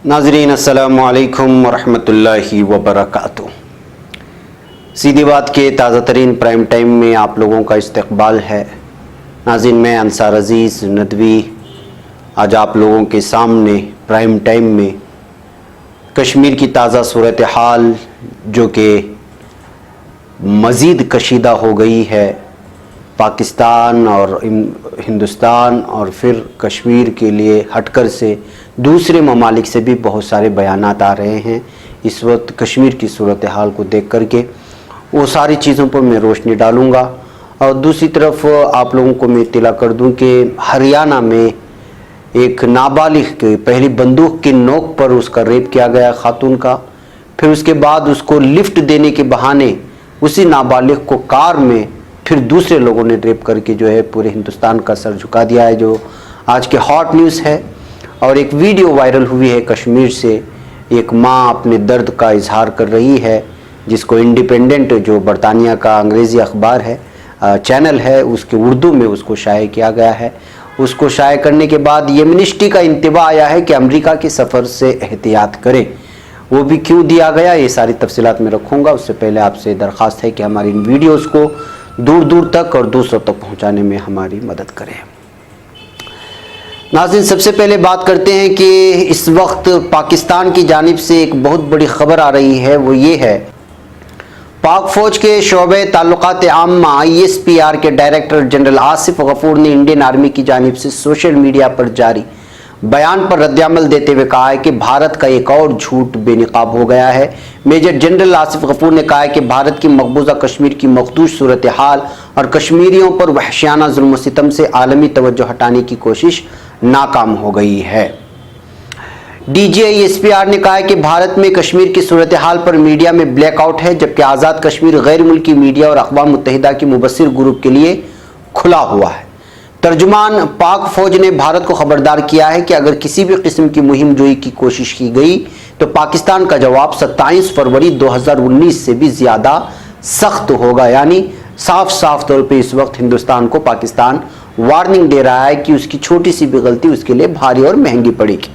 नाजरीन अस्सलाम वालेकुम वरहमत उल्लाहि वबरकातुह। सीधी बात के ताज़ा तरीन प्राइम टाइम में आप लोगों का इस्तकबाल है। नाज़रीन, मैं अंसार अज़ीज़ नदवी आज आप लोगों के सामने प्राइम टाइम में कश्मीर की ताज़ा सूरत हाल जो कि मज़ीद कशीदा हो गई है, पाकिस्तान और हिंदुस्तान और फिर कश्मीर के लिए हटकर से दूसरे ममालिक से भी बहुत सारे बयानात आ रहे हैं। इस वक्त कश्मीर की सूरत हाल को देख करके वो सारी चीज़ों पर मैं रोशनी डालूँगा। और दूसरी तरफ आप लोगों को मैं इत्तला कर दूं कि हरियाणा में एक नाबालिग के पहली बंदूक की नोक पर उसका रेप किया गया खातून का, फिर उसके बाद उसको लिफ्ट देने के बहाने उसी नाबालिग को कार में फिर दूसरे लोगों ने रेप करके जो है पूरे हिंदुस्तान का सर झुका दिया है, जो आज के हॉट न्यूज़ है। और एक वीडियो वायरल हुई है कश्मीर से, एक माँ अपने दर्द का इजहार कर रही है, जिसको इंडिपेंडेंट जो बरतानिया का अंग्रेज़ी अखबार है चैनल है उसके उर्दू में उसको शाये किया गया है। उसको शाये करने के बाद ये मिनिस्ट्री का इंतबा आया है कि अमेरिका के सफ़र से एहतियात करें। वो भी क्यों दिया गया, ये सारी तफसीलात में रखूँगा। उससे पहले आपसे दरख्वास्त है कि हमारी इन वीडियोज़ को दूर दूर तक और दूसरों तक पहुँचाने में हमारी मदद करें। नाज़रीन, सबसे पहले बात करते हैं कि इस वक्त पाकिस्तान की जानिब से एक बहुत बड़ी ख़बर आ रही है। वो ये है, पाक फ़ौज के शोबे ताल्लुकात आम्मा ISPR के डायरेक्टर जनरल आसिफ गफूर ने इंडियन आर्मी की जानिब से सोशल मीडिया पर जारी बयान पर रद्दअमल देते हुए कहा है कि भारत का एक और झूठ बेनकाब हो गया है। मेजर जनरल आसिफ गफूर ने कहा है कि भारत की मकबूजा कश्मीर की मखदूश सूरत हाल और कश्मीरियों पर वहशियाना जुल्म सितम से आलमी तवज्जो हटाने की कोशिश नाकाम हो गई है। DGI ISPR ने कहा है कि भारत में कश्मीर की सूरत हाल पर मीडिया में ब्लैकआउट है, जबकि आज़ाद कश्मीर गैर मुल्की मीडिया और अक़वाम मुत्तहिदा की मुबस्सिर ग्रुप के लिए खुला हुआ है। तर्जुमान पाक फ़ौज ने भारत को खबरदार किया है कि अगर किसी भी किस्म की मुहिम जोई की कोशिश की गई तो पाकिस्तान का जवाब 27 फरवरी 2019 से भी ज़्यादा सख्त होगा। यानी साफ साफ तौर पे इस वक्त हिंदुस्तान को पाकिस्तान वार्निंग दे रहा है कि उसकी छोटी सी भी गलती उसके लिए भारी और महंगी पड़ेगी।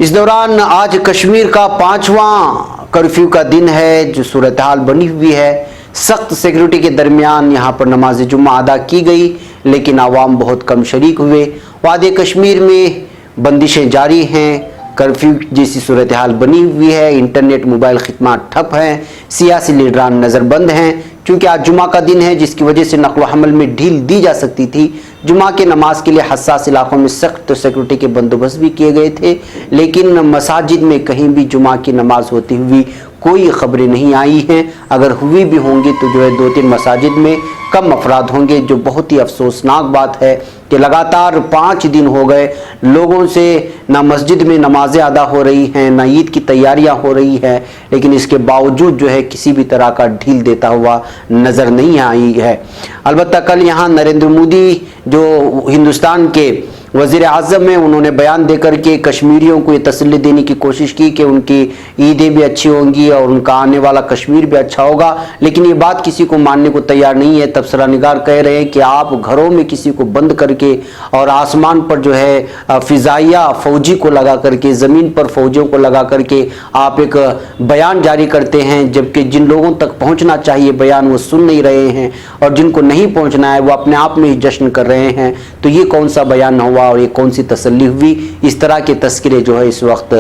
इस दौरान आज कश्मीर का 5वां कर्फ्यू का दिन है, जो सूरत हाल बनी हुई है। सख्त सिक्योरिटी के दरमियान यहाँ पर नमाज जुम्मा अदा की गई, लेकिन आवाम बहुत कम शरीक हुए। वादी कश्मीर में बंदिशें जारी हैं, कर्फ्यू जैसी सूरत हाल बनी हुई है, इंटरनेट मोबाइल खिदमत ठप हैं, सियासी लीडरान नज़रबंद हैं। क्योंकि आज जुमा का दिन है, जिसकी वजह से नक़्ल हमल में ढील दी जा सकती थी। जुमा के नमाज के लिए हसास इलाकों में सख्त सिक्योरिटी के बंदोबस्त भी किए गए थे, लेकिन मसाजिद में कहीं भी जुमा की नमाज होती हुई कोई खबरें नहीं आई हैं। अगर हुई भी होंगी तो जो है 2-3 मसाजिद में कम अफराद होंगे, जो बहुत ही अफसोसनाक बात है कि लगातार 5 दिन हो गए लोगों से ना मस्जिद में नमाजें अदा हो रही हैं, ना ईद की तैयारियां हो रही हैं, लेकिन इसके बावजूद जो है किसी भी तरह का ढील देता हुआ नज़र नहीं आई है। अलबत्ता कल यहाँ नरेंद्र मोदी जो हिंदुस्तान के वज़ीर आज़म हैं, उन्होंने बयान देकर के कश्मीरियों को ये तसल्ली देने की कोशिश की कि उनकी ईदें भी अच्छी होंगी और उनका आने वाला कश्मीर भी अच्छा होगा, लेकिन ये बात किसी को मानने को तैयार नहीं है। तबसरा निगार कह रहे हैं कि आप घरों में किसी को बंद करके और आसमान पर जो है फ़िज़ाइया फ़ौजी को लगा करके, ज़मीन पर फ़ौजियों को लगा करके आप एक बयान जारी करते हैं, जबकि जिन लोगों तक पहुँचना चाहिए बयान वो सुन नहीं रहे हैं, और जिनको नहीं पहुँचना है वो अपने आप में ही जश्न कर रहे हैं। तो ये कौन सा बयान हुआ और ये कौन सी तसल्ली हुई? इस तरह के तस्करे जो है इस वक्त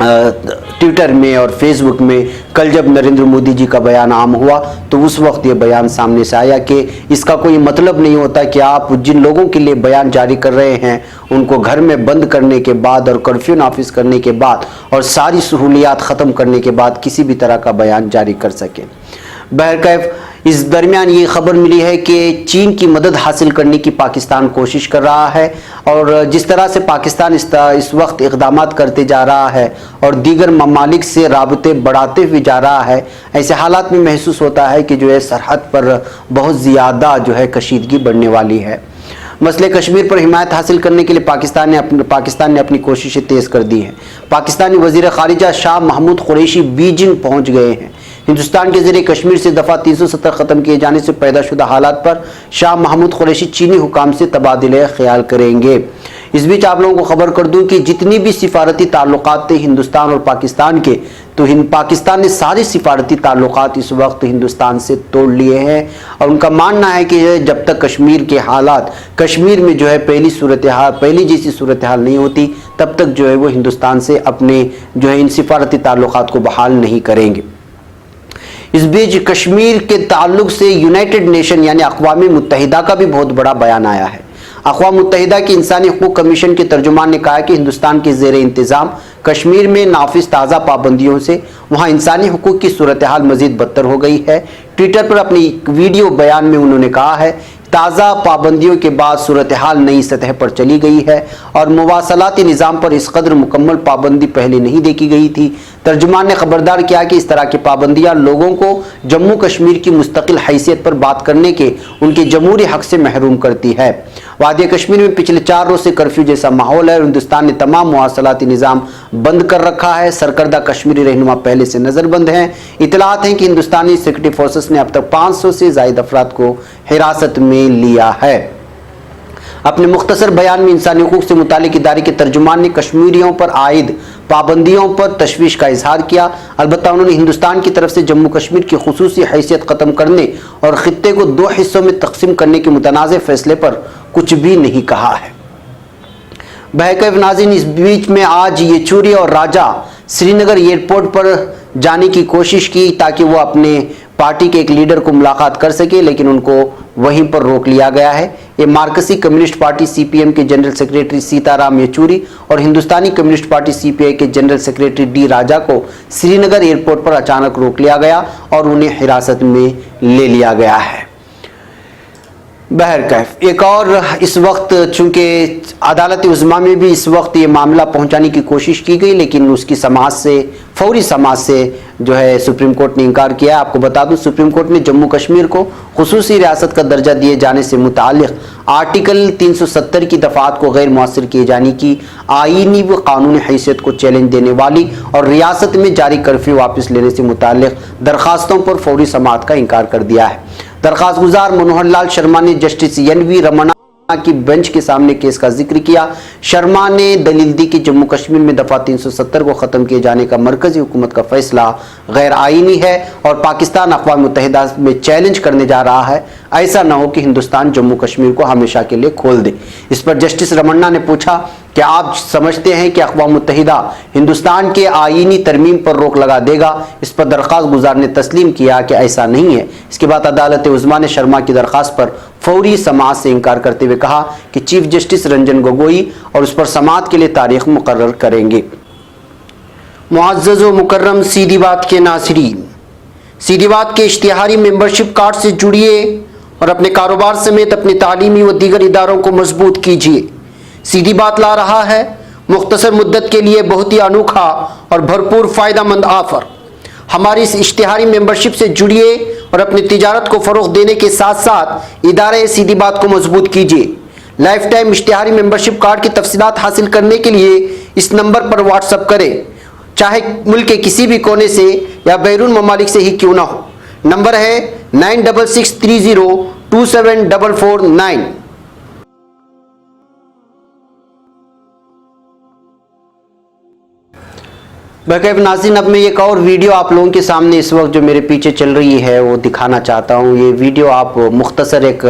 ट्विटर में और फेसबुक में, कल जब नरेंद्र मोदी जी का बयान आम हुआ तो उस वक्त ये बयान सामने से आया कि इसका कोई मतलब नहीं होता कि आप जिन लोगों के लिए बयान जारी कर रहे हैं उनको घर में बंद करने के बाद और कर्फ्यू नाफिज करने के बाद और सारी सहूलियात ख़त्म करने के बाद किसी भी तरह का बयान जारी कर सकें। बहरकैफ इस दरमियान ये खबर मिली है कि चीन की मदद हासिल करने की पाकिस्तान कोशिश कर रहा है, और जिस तरह से पाकिस्तान इस वक्त इक़दामात करते जा रहा है और दीगर ममालिक से राबते बढ़ाते हुए जा रहा है, ऐसे हालात में महसूस होता है कि जो है सरहद पर बहुत ज़्यादा जो है कशीदगी बढ़ने वाली है। मसले कश्मीर पर हिमायत हासिल करने के लिए पाकिस्तान ने अपनी कोशिशें तेज़ कर दी हैं। पाकिस्तानी वज़ीर ख़ारिजा शाह महमूद कुरैशी बीजिंग पहुँच गए हैं। हिंदुस्तान के ज़रिए कश्मीर से दफ़ा 370 ख़त्म किए जाने से पैदा शुदा हालात पर शाह महमूद कुरैशी चीनी हुकाम से तबादिले ख्याल करेंगे। اس بیچ آپ لوگوں کو خبر کر دوں کہ جتنی بھی سفارتی تعلقات تھے ہندوستان اور پاکستان کے، تو پاکستان نے سارے سفارتی تعلقات اس وقت ہندوستان سے توڑ لیے ہیں، اور ان کا ماننا ہے کہ جب تک کشمیر کے حالات، کشمیر میں جو ہے پہلی جیسی صورتحال نہیں ہوتی، تب تک جو ہے وہ ہندوستان سے اپنے جو ہے ان سفارتی تعلقات کو بحال نہیں کریں گے۔ اس بیچ کشمیر کے تعلق سے یونائٹڈ نیشن یعنی اقوام متحدہ کا بھی بہت بڑا بیان آیا ہے۔ اقوام متحدہ کی انسانی حقوق کمیشن کے ترجمان نے کہا کہ ہندوستان کے زیر انتظام کشمیر میں نافذ تازہ پابندیوں سے وہاں انسانی حقوق کی صورتحال مزید بدتر ہو گئی ہے۔ ٹویٹر پر اپنی ویڈیو بیان میں انہوں نے کہا ہے، تازہ پابندیوں کے بعد صورتحال نئی سطح پر چلی گئی ہے اور مواصلاتی نظام پر اس قدر مکمل پابندی پہلے نہیں دیکھی گئی تھی۔ ترجمان نے خبردار کیا کہ اس طرح کی پابندیاں لوگوں کو جموں کشمیر کی مستقل حیثیت پر بات کرنے کے ان کے جمہوری حق سے محروم کرتی ہے۔ وادی کشمیر میں پچھلے 4 روز سے کرفیو جیسا ماحول ہے اور ہندوستان نے تمام مواصلاتی نظام بند کر رکھا ہے۔ سرکردہ کشمیری رہنما پہلے سے نظر بند ہیں۔ اطلاعات ہیں کہ ہندوستانی سیکورٹی فورسز نے اب تک 500 سے زائد افراد کو حراست میں لیا ہے۔ اپنے مختصر بیان میں انسانی حقوق سے متعلق ادارے کے ترجمان نے کشمیریوں پر عائد پابندیوں پر تشویش کا اظہار کیا۔ البتہ انہوں نے ہندوستان کی طرف سے جموں کشمیر کی خصوصی حیثیت ختم کرنے اور خطے کو 2 حصوں میں تقسیم کرنے کے متنازع فیصلے پر کچھ بھی نہیں کہا ہے۔ بہرکیف ناظرین، اس بیچ میں آج یچوری اور راجہ سری نگر ایئرپورٹ پر جانے کی کوشش کی تاکہ وہ اپنے پارٹی کے ایک لیڈر کو ملاقات کر سکے، لیکن ان کو وہیں پر روک لیا گیا ہے۔ یہ مارکسی کمیونسٹ پارٹی سی پی ایم کے جنرل سیکریٹری سیتا رام یچوری اور ہندوستانی کمیونسٹ پارٹی سی پی آئی کے جنرل سیکریٹری ڈی راجہ کو سری نگر ایئرپورٹ پر اچانک روک لیا گیا اور انہیں حراست میں لے لیا گیا ہے۔ بہرکیف ایک اور اس وقت چونکہ عدالت عظمیٰ میں بھی اس وقت یہ معاملہ پہنچانے کی کوشش کی گئی، لیکن اس کی سماعت سے فوری سماعت سے جو ہے سپریم کورٹ نے انکار کیا۔ آپ کو بتا دوں سپریم کورٹ نے جموں کشمیر کو خصوصی ریاست کا درجہ دیے جانے سے متعلق آرٹیکل 370 کی دفعات کو غیر مؤثر کیے جانے کی آئینی و قانونی حیثیت کو چیلنج دینے والی اور ریاست میں جاری کرفیو واپس لینے سے متعلق درخواستوں پر فوری سماعت کا انکار کر دیا ہے۔ درخواست گزار منوہر لال شرما نے جسٹس این وی رمنا کی بینچ کے سامنے کیس کا ذکر کیا۔ شرما نے دلیل دی کہ جموں کشمیر میں دفعہ 370 کو ختم کیے جانے کا مرکزی حکومت کا فیصلہ غیر آئینی ہے اور پاکستان اقوام متحدہ میں چیلنج کرنے جا رہا ہے۔ ایسا نہ ہو کہ ہندوستان جموں کشمیر کو ہمیشہ کے لیے کھول دے۔ اس پر جسٹس رمنا نے پوچھا کہ آپ سمجھتے ہیں کہ اقوام متحدہ ہندوستان کے آئینی ترمیم پر روک لگا دے گا؟ اس پر درخواست گزار نے تسلیم کیا کہ ایسا نہیں ہے۔ اس کے بعد عدالت عظمیٰ نے شرما کی درخواست پر فوری سماعت سے انکار کرتے ہوئے کہا کہ چیف جسٹس رنجن گوگوئی اور اس پر سماعت کے لیے تاریخ مقرر کریں گے۔ معزز و مکرم سیدھی بات کے ناظرین، سیدھی بات کے اشتہاری ممبرشپ کارڈ سے جڑیے اور اپنے کاروبار سمیت اپنے تعلیمی و دیگر اداروں کو مضبوط کیجیے۔ سیدھی بات لا رہا ہے مختصر مدت کے لیے بہت ہی انوکھا اور بھرپور فائدہ مند آفر۔ ہماری اس اشتہاری ممبرشپ سے جڑیے اور اپنی تجارت کو فروغ دینے کے ساتھ ساتھ ادارے سیدھی بات کو مضبوط کیجیے۔ لائف ٹائم اشتہاری ممبرشپ کارڈ کی تفصیلات حاصل کرنے کے لیے اس نمبر پر واٹس اپ کریں، چاہے ملک کے کسی بھی کونے سے یا بیرون ممالک سے ہی کیوں نہ ہو۔ نمبر ہے 9663027449۔ بہرکیف ناظرین، اب میں ایک اور ویڈیو آپ لوگوں کے سامنے اس وقت جو میرے پیچھے چل رہی ہے وہ دکھانا چاہتا ہوں۔ یہ ویڈیو آپ مختصر ایک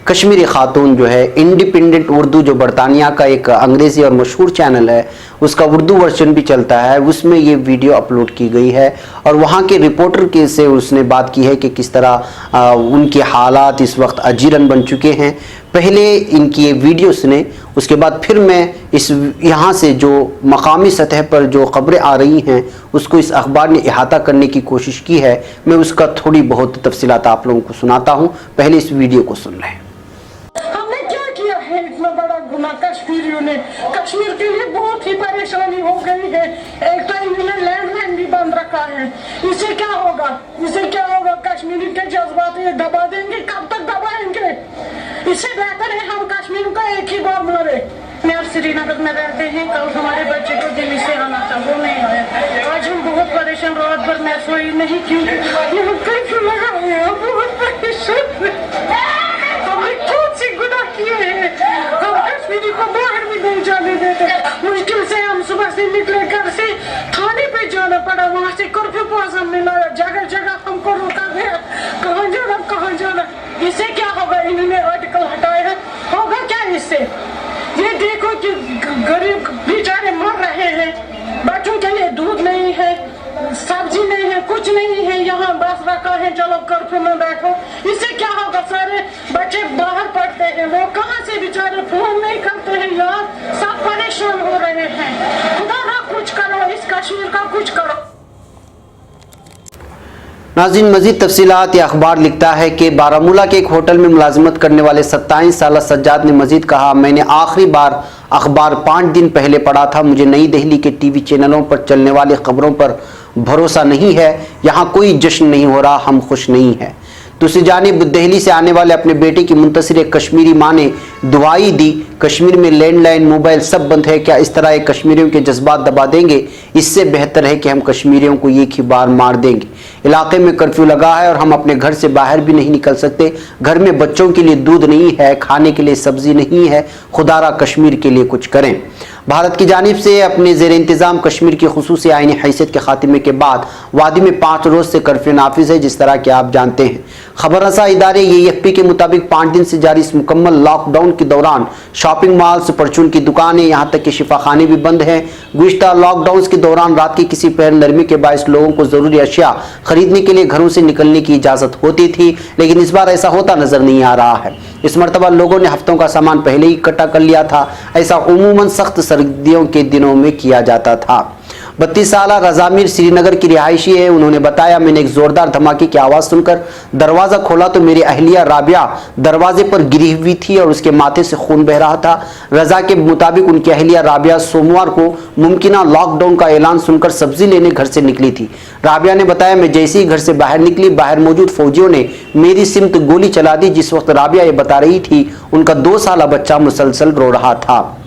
کشمیری خاتون جو ہے انڈیپینڈنٹ اردو، جو برطانیہ کا ایک انگریزی اور مشہور چینل ہے، اس کا اردو ورژن بھی چلتا ہے، اس میں یہ ویڈیو اپلوڈ کی گئی ہے اور وہاں کے رپورٹر کے سے اس نے بات کی ہے کہ کس طرح ان کے حالات اس وقت اجیرن بن چکے ہیں۔ پہلے ان کی یہ ویڈیو سنیں، اس کے بعد پھر میں یہاں سے جو مقامی سطح پر جو خبریں آ رہی ہیں اس کو اس اخبار نے احاطہ کرنے کی کوشش کی ہے، میں اس کا تھوڑی بہت تفصیلات آپ لوگوں کو سناتا ہوں۔ پہلے اس ویڈیو کو سن لیں۔ ہم نے کیا کیا ہے اتنا بڑا گناہ کشمیریوں نے؟ کشمیر کے لیے بہت ہی پریشانی ہو گئی ہے۔ ایک تو انہوں نے لینڈ لائن بھی بند رکھا ہے۔ اسے کیا ہوگا؟ کشمیری کے جذبات یہ دبا دیں گے؟ کب تک دبائیں گے؟ اس سے بہتر ہے ہم کشمیر کا ایک ہی بار مرے۔ میں اب سری نگر میں رہتے ہیں، کل ہمارے بچے کو دلی سے آنا تھا، وہ نہیں آیا۔ آج ہم بہت پریشان، رات بھر میں سوئی نہیں کیونکہ یہاں کرفیو لگا ہے، بہت پریشان۔ ہم نے کون سی گناہ کیے ہیں؟ ہم کشمیری کو باہر نہیں नहीं जाने देते। मुश्किल से हम सुबह से निकले घर से, थाने पे जाना पड़ा, वहाँ से कर्फ्यू पास हमने लाया, जगह जगह हमको रोका गया, कहाँ जाना कहाँ जाना। इससे क्या होगा? इन्होंने आर्टिकल हटाया है, होगा क्या इससे? ये देखो कि गरीब बेचारे मर रहे हैं, बच्चों के लिए दूध नहीं है, सब्जी नहीं है, कुछ नहीं है, यहाँ बस रखा है चलो कर्फ्यू में बैठो। इससे क्या होगा? सारे बच्चे बाहर पढ़ते हैं, वो कहाँ से बेचारे फोन नहीं करते हैं यार, सब परेशान हो रहे हैं। खुदा ना कुछ करो, इस कश्मीर का कुछ करो। नाज़रीन, मज़ीद तफसीलात या अखबार लिखता है कि बारामूला के एक होटल में मुलाजमत करने वाले 27 साला सज्जाद ने मज़ीद कहा, मैंने आखिरी बार अखबार 5 दिन पहले पढ़ा था। मुझे नई दिल्ली के टीवी चैनलों पर चलने वाली खबरों पर भरोसा नहीं है। यहाँ कोई जश्न नहीं हो रहा, हम खुश नहीं हैं। दूसरी जानिब दिल्ली से आने वाले अपने बेटे की मुंतसिर एक कश्मीरी माँ ने दुआई दी, कश्मीर में लैंडलाइन मोबाइल सब बंद है, क्या इस तरह एक कश्मीरियों के जज्बात दबा देंगे? इससे बेहतर है कि हम कश्मीरियों को एक ही बार मार देंगे। इलाके में कर्फ्यू लगा है और हम अपने घर से बाहर भी नहीं निकल सकते। घर में बच्चों के लिए दूध नहीं है, खाने के लिए सब्जी नहीं है। खुदारा कश्मीर के लिए कुछ करें। भारत की जानिब से अपने ज़ेर इंतज़ाम कश्मीर की खुसूसी आईनी हैसियत के खात्मे के बाद वादी में 5 रोज़ से कर्फ्यू नाफिज है, जिस तरह के आप जानते हैं। खबर रसा इदारे AFP के मुताबिक 5 दिन से जारी इस मुकम्मल लॉकडाउन के दौरान शॉपिंग मॉल्स, परचून की दुकानें, यहाँ तक कि शिफाखाने भी बंद हैं। गुज़िश्ता लॉकडाउन के दौरान रात की किसी पहर नरमी के बायस लोगों को ज़रूरी अशिया खरीदने के लिए घरों से निकलने की इजाज़त होती थी, लेकिन इस बार ऐसा होता नजर नहीं आ रहा है। इस मरतबा लोगों ने हफ्तों का सामान पहले ही इकट्ठा कर लिया था। ऐसा उमूमन सख्त सर्दियों के दिनों में किया जाता था। 32 साला रजामिर श्रीनगर की रिहायशी है। उन्होंने बताया, मैंने एक जोरदार धमाके की आवाज़ सुनकर दरवाज़ा खोला तो मेरी अहलिया राबिया दरवाजे पर गिरी हुई थी और उसके माथे से खून बह रहा था। रजा के मुताबिक उनकी अहलिया राबिया सोमवार को मुमकिना लॉकडाउन का ऐलान सुनकर सब्जी लेने घर से निकली थी। राबिया ने बताया, मैं जैसे ही घर से बाहर निकली, बाहर मौजूद फौजियों ने मेरी सिमत गोली चला दी। जिस वक्त राबिया ये बता रही थी, उनका 2 साला बच्चा मुसलसल रो रहा था।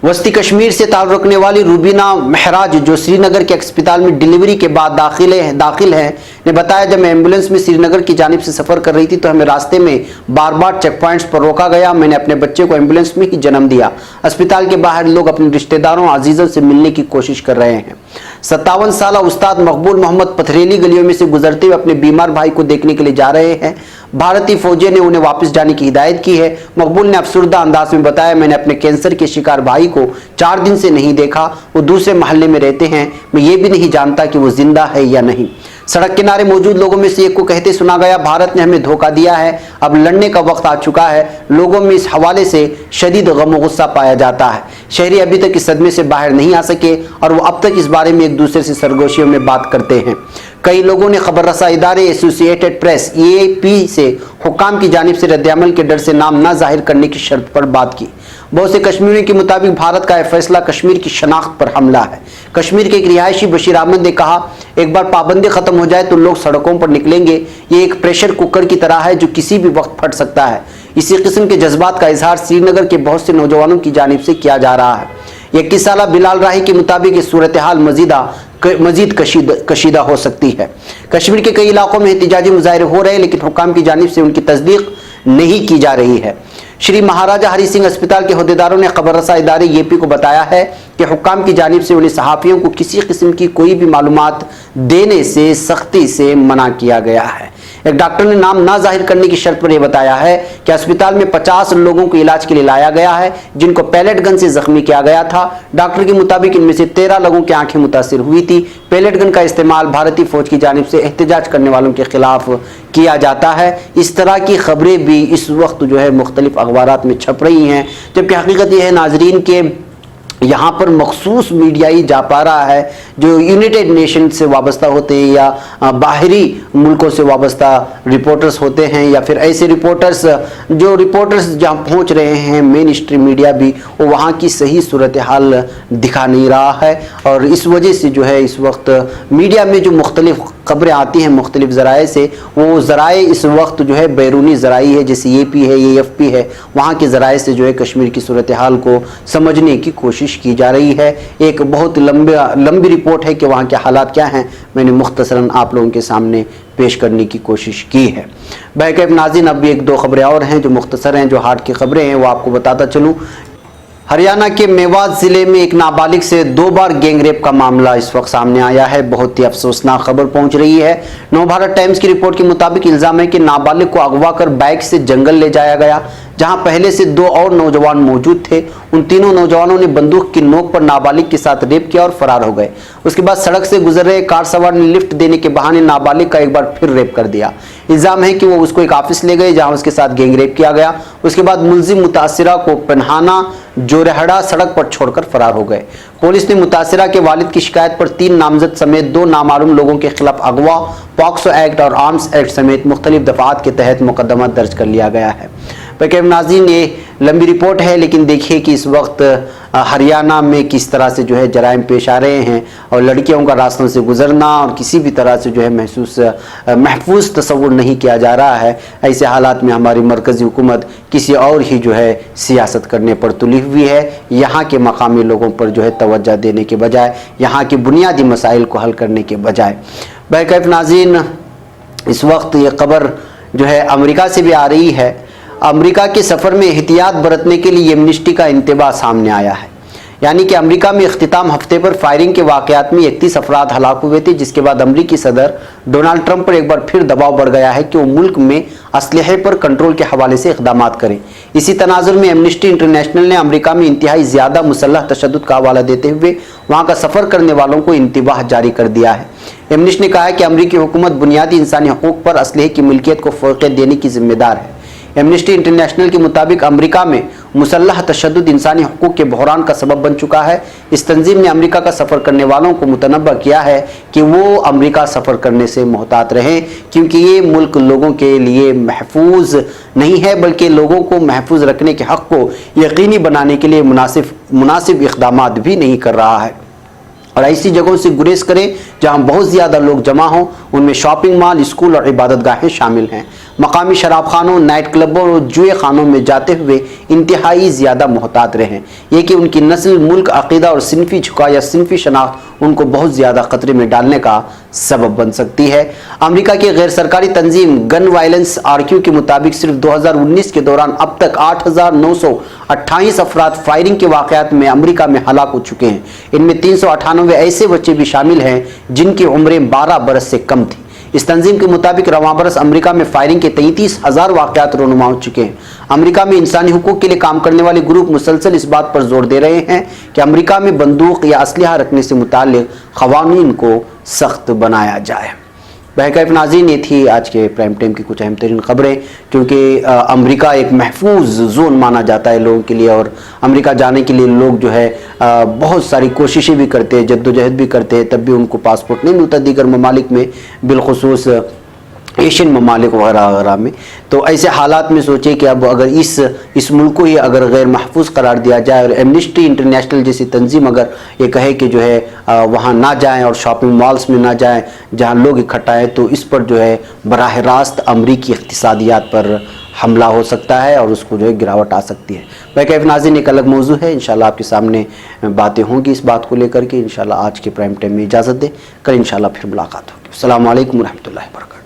वस्ती कश्मीर से ताल्लुक़ रखने वाली रूबीना महराज, जो श्रीनगर के अस्पताल में डिलीवरी के बाद दाखिल है, ने बताया, जब मैं एम्बुलेंस में श्रीनगर की जानिब से सफ़र कर रही थी तो हमें रास्ते में बार बार चेक पॉइंट्स पर रोका गया। मैंने अपने बच्चे को एम्बुलेंस में ही जन्म दिया। अस्पताल के बाहर लोग अपने रिश्तेदारों अजीज़ों से मिलने की कोशिश कर रहे हैं। 57 साला उस्ताद मकबूल मोहम्मद पथरेली गलियों में से गुजरते हुए अपने बीमार भाई को देखने के लिए जा रहे हैं। भारतीय फौजियों ने उन्हें वापस जाने की हिदायत की है। मकबूल ने अफसुर्दा अंदाज में बताया, मैंने अपने कैंसर के शिकार भाई को 4 दिन से नहीं देखा। वो दूसरे महल्ले में रहते हैं। मैं ये भी नहीं जानता कि वो जिंदा है या नहीं। सड़क किनारे मौजूद लोगों में से एक को कहते सुना गया, भारत ने हमें धोखा दिया है, अब लड़ने का वक्त आ चुका है। लोगों में इस हवाले से शदीद गम गुस्सा पाया जाता है। शहरी अभी तक इस सदमे से बाहर नहीं आ सके और वो अब तक इस बारे में एक दूसरे से सरगोशियों में बात करते हैं। कई लोगों ने खबर रसा इदारे एसोसिएटेड प्रेस AAP से हुक्काम की जानिब से रद्द-ए-अमल के डर से नाम न जाहिर करने की शर्त पर बात की। बहुत से कश्मीरियों के मुताबिक भारत का यह फैसला कश्मीर की शनाख्त पर हमला है। कश्मीर के एक रिहायशी बशीर अहमद ने कहा, एक बार पाबंदी खत्म हो जाए तो लोग सड़कों पर निकलेंगे। ये एक प्रेशर कुकर की तरह है जो किसी भी वक्त फट सकता है। इसी किस्म के जज्बात का इजहार श्रीनगर के बहुत से नौजवानों की जानिब से किया जा रहा है। 21 साला बिलाल राही के मुताबिक ये सूरत हाल मजीद कशीदा हो सकती है। कश्मीर के कई इलाकों में एहतिजाजी मुजाहरे हो रहे हैं, लेकिन हुक्काम की जानिब से उनकी तस्दीक नहीं की जा रही है। श्री महाराजा हरि सिंह अस्पताल के अहदेदारों ने खबर रसा इदारे AAP को बताया है कि हुक्काम की जानिब से उन्हें सहाफ़ियों को किसी किस्म की कोई भी मालूमात देने से सख्ती से मना किया गया है। एक डॉक्टर ने नाम ना जाहिर करने की शर्त पर यह बताया है कि अस्पताल में 50 लोगों को इलाज के लिए लाया गया है, जिनको पैलेट गन से जख्मी किया गया था। डॉक्टर के मुताबिक इनमें से 13 लोगों की आंखें मुतासिर हुई थी। पैलेट गन का इस्तेमाल भारतीय फौज की जानिब से एहतजाज करने वालों के खिलाफ किया जाता है। इस तरह की खबरें भी इस वक्त जो है मुख्तलिफ अखबारात में छप रही हैं, जबकि हकीकत यह है नाजरीन के यहाँ पर मखसूस मीडिया ही जा पा रहा है जो यूनाइटेड नेशन से वाबस्ता होते हैं या बाहरी मुल्कों से वाबस्ता रिपोर्टर्स होते हैं, या फिर ऐसे रिपोर्टर्स जहाँ पहुँच रहे हैं मेन स्ट्रीम मीडिया भी, वो वहाँ की सही सूरत हाल दिखा नहीं रहा है। और इस वजह से जो है इस वक्त मीडिया में जो मुख्तलिफ खबरें आती हैं मुख्तलिफ ज़राए से, वो ज़राए इस वक्त जो है बैरूनी ज़राई है, जैसे AAP है, AFP है, वहाँ के ज़राए से जो है कश्मीर की सूरत हाल को समझने की कोशिश की जा रही है। एक बहुत लंबी रिपोर्ट है कि वहाँ के हालात क्या हैं, मैंने मुख्तसरन आप लोगों के सामने पेश करने की कोशिश की है। बहरकैफ नाज़रीन, अब भी 1-2 खबरें और हैं जो मुख्तसर हैं, जो हार्ट की खबरें हैं, वो आपको बताता चलूँ। हरियाणा के मेवात जिले में एक नाबालिग से 2 बार गैंगरेप का मामला इस वक्त सामने आया है। बहुत ही अफसोसनाक खबर पहुंच रही है। नवभारत टाइम्स की रिपोर्ट के मुताबिक इल्जाम है कि नाबालिग को अगवा कर बाइक से जंगल ले जाया गया, जहां पहले से 2 और नौजवान मौजूद थे। उन तीनों नौजवानों ने बंदूक की नोक पर नाबालिग के साथ रेप किया और फरार हो गए। उसके बाद सड़क से गुजर रहे कार सवार ने लिफ्ट देने के बहाने नाबालिग का एक बार फिर रेप कर दिया। इल्जाम है कि वो उसको एक ऑफिस ले गए, जहां उसके साथ गैंगरेप किया गया। उसके बाद मुलजिम मुतासिरा को पन्हाना जोरहड़ा सड़क पर छोड़कर फरार हो गए। पुलिस ने मुतासिरा के वालिद की शिकायत पर 3 नामजद समेत 2 नामालूम लोगों के खिलाफ अगवा, पॉक्सो एक्ट और आर्म्स एक्ट समेत मुख्तलिफ दफात के तहत मुकदमा दर्ज कर लिया गया है। नाज़रीन, ये लंबी रिपोर्ट है, लेकिन देखिए कि इस वक्त हरियाणा में किस तरह से जो है जराइम पेश आ रहे हैं और लड़कियों का रास्तों से गुजरना और किसी भी तरह से जो है महफूज तस्वुर नहीं किया जा रहा है। ऐसे हालात में हमारी मरकज़ी हुकूमत किसी और ही जो है सियासत करने पर तुली हुई है। यहाँ के मकामी लोगों पर जो है तवज्जो देने के बजाय, यहाँ के बुनियादी मसाइल को हल करने के बजाय। बहरकैफ नाज़रीन, इस वक्त ये खबर जो है अमेरिका से भी आ रही है। अमेरिका के सफ़र में एहतियात बरतने के लिए एमनेस्टी का इंतबाह सामने आया है। यानी कि अमेरिका में इख्तिताम हफ्ते पर फायरिंग के वाक़यात में 31 अफराद हलाक हुए थे, जिसके बाद अमेरिकी सदर डोनाल्ड ट्रंप पर एक बार फिर दबाव बढ़ गया है कि वो मुल्क में असलहे पर कंट्रोल के हवाले से इक़दाम करें। इसी तनाजुर में एमनेस्टी इंटरनेशनल ने अमेरिका में इंतहाई ज़्यादा मुसल्लह तशद्दुद का हवाला देते हुए वहाँ का सफ़र करने वालों को इंतबाह जारी कर दिया है। एमनेस्टी ने कहा है कि अमेरिकी हुकूमत बुनियादी इंसानी हकूक़ पर असलहे की मिल्कियत को फ़ौक़ियत देने की जिम्मेदार है। एमनेस्टी इंटरनेशनल के मुताबिक अमेरिका में मुसल्लह तशद्दुद इंसानी हकूक़ के बहरान का सबब बन चुका है। इस तंजीम ने अमेरिका का सफ़र करने वालों को मुतनब्बा किया है कि वो अमेरिका सफ़र करने से मोहतात रहें, क्योंकि ये मुल्क लोगों के लिए महफूज नहीं है, बल्कि लोगों को महफूज रखने के हक़ को यकीनी बनाने के लिए मुनासिब इक़दाम भी नहीं कर रहा है। और ऐसी जगहों से गुरेज करें जहां बहुत ज़्यादा लोग जमा हों। उनमें शॉपिंग मॉल, स्कूल और इबादत गाहें शामिल हैं। मकामी शराब खानों, नाइट क्लबों और जुए खानों में जाते हुए इंतहाई ज़्यादा मोहतात रहें। ये कि उनकी नस्ल, मुल्क, अक़ीदा और सिनफी झुकाव या सिनफी शनाख्त उनको बहुत ज़्यादा ख़तरे में डालने का सबब बन सकती है। अमेरिका की गैर सरकारी तंजीम गन वायलेंस आरक्यू के मुताबिक सिर्फ 2019 के दौरान अब तक 8,928 अफराद फायरिंग के वाक़यात में अमेरिका में हलाक हो चुके हैं। इनमें 398 ऐसे बच्चे भी शामिल हैं जिनकी उम्रें 12 बरस से कम थी। इस तंजीम के मुताबिक रवां बरस अमेरिका में फायरिंग के 33,000 वाक़यात रोनुमा हो चुके हैं। अमेरिका में इंसानी हुकूक के लिए काम करने वाले ग्रुप मुसलसल इस बात पर जोर दे रहे हैं कि अमेरिका में बंदूक या असलहा रखने से मुताल्लिक़ क़वानीन को सख्त बनाया जाए। बहरकैफ नाज़रीन, ये थी आज के प्राइम टाइम की कुछ अहम तरीन खबरें, क्योंकि अमेरिका एक महफूज जोन माना जाता है लोगों के लिए, और अमेरिका जाने के लिए लोग जो है बहुत सारी कोशिशें भी करते हैं, जद्दोजहद भी करते हैं, तब भी उनको पासपोर्ट नहीं मिलता दीगर ममालिक में, बिलखुसूस एशियन ममालिक वगैरह वगैरह में। तो ऐसे हालात में सोचिए कि अब अगर इस मुल्क को ही अगर गैर महफूज करार दिया जाए और एमनेस्टी इंटरनेशनल जैसी तंजीम अगर ये कहे कि जो है वहाँ ना जाएं और शॉपिंग मॉल्स में ना जाएं जहाँ लोग इकट्ठा हैं, तो इस पर जो है बराह रास्त अमरीकी इक़्तिसादियात पर हमला हो सकता है और उसको जो है गिरावट आ सकती है। बहरकैफ नाज़रीन, एक अलग मौजू है, इंशाल्लाह आपके सामने बातें होंगी इस बात को लेकर के। इंशाल्लाह आज के प्राइम टाइम में इजाज़त दें, कल इंशाल्लाह फिर मुलाकात होगी। अस्सलामु अलैकुम व रहमतुल्लाहि व बरकातहू।